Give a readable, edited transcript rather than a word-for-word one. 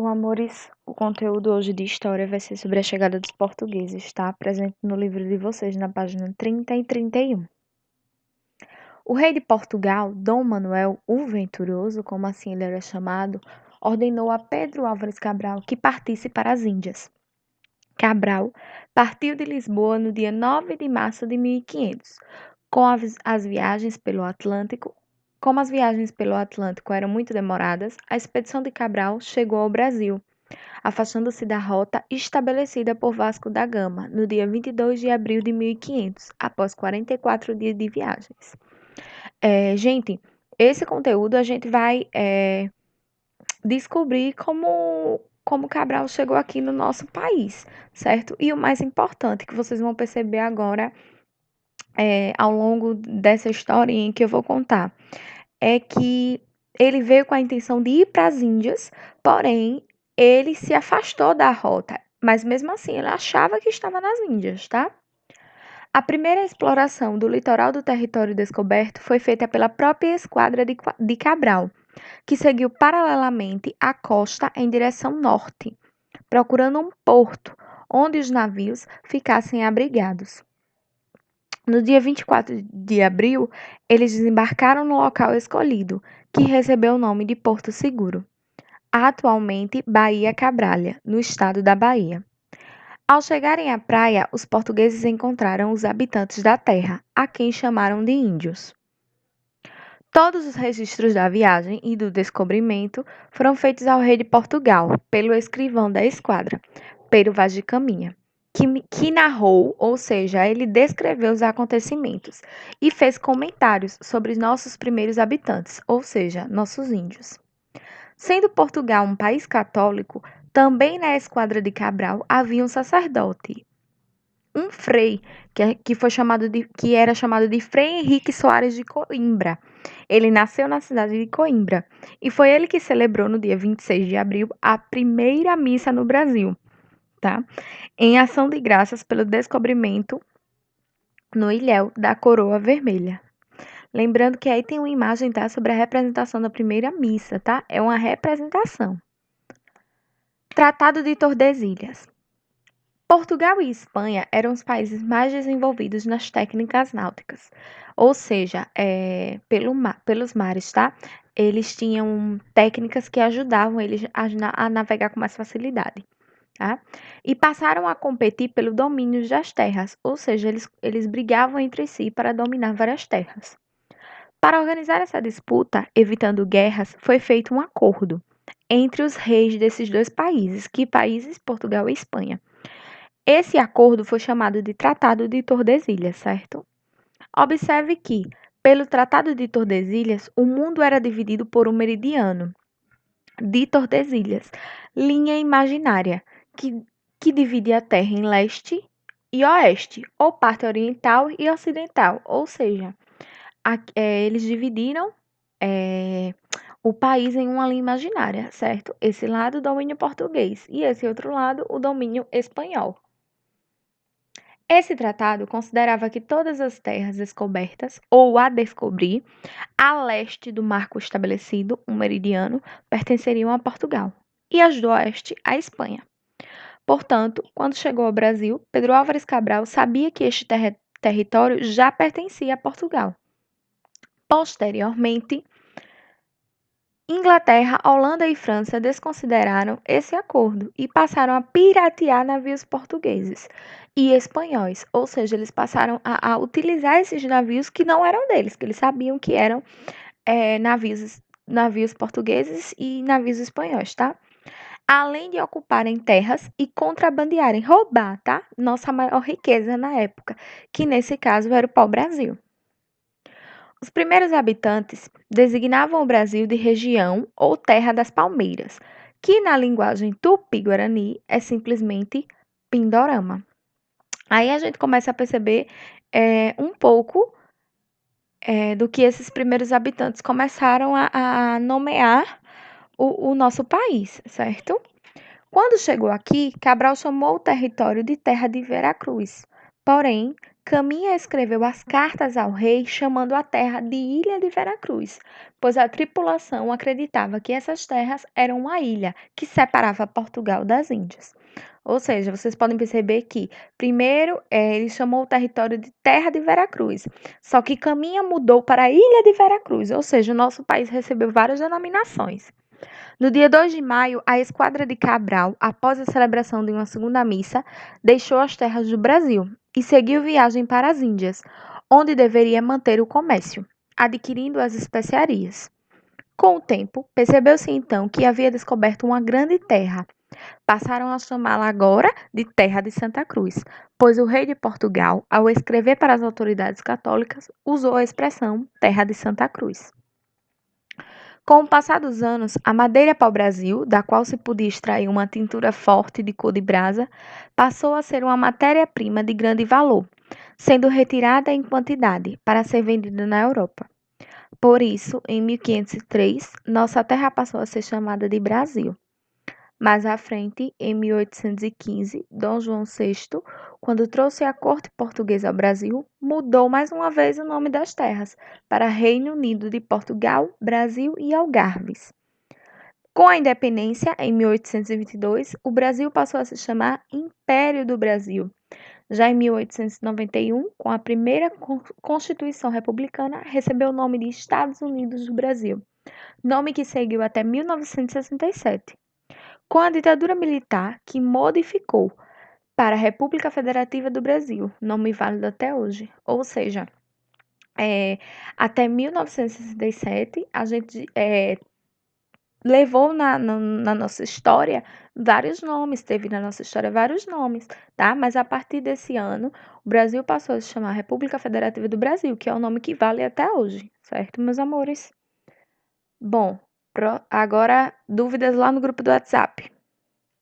Amores, o conteúdo hoje de história vai ser sobre a chegada dos portugueses, tá? Presente no livro de vocês na página 30 e 31. O rei de Portugal, Dom Manuel o Venturoso, como assim ele era chamado, ordenou a Pedro Álvares Cabral que partisse para as Índias. Cabral partiu de Lisboa no dia 9 de março de 1500. As viagens pelo Atlântico, como as viagens pelo Atlântico eram muito demoradas, a expedição de Cabral chegou ao Brasil, afastando-se da rota estabelecida por Vasco da Gama no dia 22 de abril de 1500, após 44 dias de viagens. Gente, esse conteúdo a gente vai descobrir como Cabral chegou aqui no nosso país, certo? E o mais importante que vocês vão perceber agora ao longo dessa historinha que eu vou contar é que ele veio com a intenção de ir para as Índias, porém ele se afastou da rota, mas mesmo assim ele achava que estava nas Índias, tá? A primeira exploração do litoral do território descoberto foi feita pela própria esquadra de Cabral, que seguiu paralelamente à costa em direção norte, procurando um porto onde os navios ficassem abrigados. No dia 24 de abril, eles desembarcaram no local escolhido, que recebeu o nome de Porto Seguro, atualmente Baía Cabralha, no estado da Bahia. Ao chegarem à praia, os portugueses encontraram os habitantes da terra, a quem chamaram de índios. Todos os registros da viagem e do descobrimento foram feitos ao rei de Portugal, pelo escrivão da esquadra, Pero Vaz de Caminha, que narrou, ou seja, ele descreveu os acontecimentos e fez comentários sobre nossos primeiros habitantes, ou seja, nossos índios. Sendo Portugal um país católico, também na esquadra de Cabral havia um sacerdote, um frei, que era chamado de Frei Henrique Soares de Coimbra. Ele nasceu na cidade de Coimbra e foi ele que celebrou no dia 26 de abril a primeira missa no Brasil, tá? Em ação de graças pelo descobrimento no ilhéu da coroa vermelha. Lembrando que aí tem uma imagem, tá, sobre a representação da primeira missa, tá? É uma representação. Tratado de Tordesilhas. Portugal e Espanha eram os países mais desenvolvidos nas técnicas náuticas, ou seja, pelos mares, tá? Eles tinham técnicas que ajudavam eles a navegar com mais facilidade, tá? E passaram a competir pelo domínio das terras, ou seja, eles brigavam entre si para dominar várias terras. Para organizar essa disputa, evitando guerras, foi feito um acordo entre os reis desses dois países. Que países? Portugal e Espanha. Esse acordo foi chamado de Tratado de Tordesilhas, certo? Observe que, pelo Tratado de Tordesilhas, o mundo era dividido por um meridiano de Tordesilhas, linha imaginária, que divide a Terra em leste e oeste, ou parte oriental e ocidental, ou seja, eles dividiram o país em uma linha imaginária, certo? Esse lado, o domínio português, e esse outro lado, o domínio espanhol. Esse tratado considerava que todas as terras descobertas ou a descobrir a leste do marco estabelecido, um meridiano, pertenceriam a Portugal e as do oeste à Espanha. Portanto, quando chegou ao Brasil, Pedro Álvares Cabral sabia que este território já pertencia a Portugal. Posteriormente, Inglaterra, Holanda e França desconsideraram esse acordo e passaram a piratear navios portugueses e espanhóis, ou seja, eles passaram a utilizar esses navios que não eram deles, que eles sabiam que eram navios portugueses e navios espanhóis, tá? Além de ocuparem terras e contrabandearem, roubar, tá? Nossa maior riqueza na época, que nesse caso era o pau-brasil. Os primeiros habitantes designavam o Brasil de região ou terra das palmeiras, que na linguagem tupi-guarani é simplesmente Pindorama. Aí a gente começa a perceber um pouco do que esses primeiros habitantes começaram a nomear o nosso país, certo? Quando chegou aqui, Cabral chamou o território de Terra de Veracruz. Porém, Caminha escreveu as cartas ao rei chamando a terra de Ilha de Veracruz, pois a tripulação acreditava que essas terras eram uma ilha que separava Portugal das Índias. Ou seja, vocês podem perceber que, primeiro, ele chamou o território de Terra de Veracruz, só que Caminha mudou para Ilha de Veracruz, ou seja, o nosso país recebeu várias denominações. No dia 2 de maio, a esquadra de Cabral, após a celebração de uma segunda missa, deixou as terras do Brasil e seguiu viagem para as Índias, onde deveria manter o comércio, adquirindo as especiarias. Com o tempo, percebeu-se então que havia descoberto uma grande terra. Passaram a chamá-la agora de Terra de Santa Cruz, pois o rei de Portugal, ao escrever para as autoridades católicas, usou a expressão Terra de Santa Cruz. Com o passar dos anos, a madeira pau-brasil, da qual se podia extrair uma tintura forte de cor de brasa, passou a ser uma matéria-prima de grande valor, sendo retirada em quantidade para ser vendida na Europa. Por isso, em 1503, nossa terra passou a ser chamada de Brasil. Mais à frente, em 1815, Dom João VI, quando trouxe a corte portuguesa ao Brasil, mudou mais uma vez o nome das terras para Reino Unido de Portugal, Brasil e Algarves. Com a independência, em 1822, o Brasil passou a se chamar Império do Brasil. Já em 1891, com a primeira Constituição Republicana, recebeu o nome de Estados Unidos do Brasil, nome que seguiu até 1967. Com a ditadura militar, que modificou para a República Federativa do Brasil, nome válido até hoje. Ou seja, até 1967, a gente levou na nossa história vários nomes, teve na nossa história vários nomes, tá? Mas a partir desse ano, o Brasil passou a se chamar República Federativa do Brasil, que é o nome que vale até hoje, certo, meus amores? Bom, agora dúvidas lá no grupo do WhatsApp.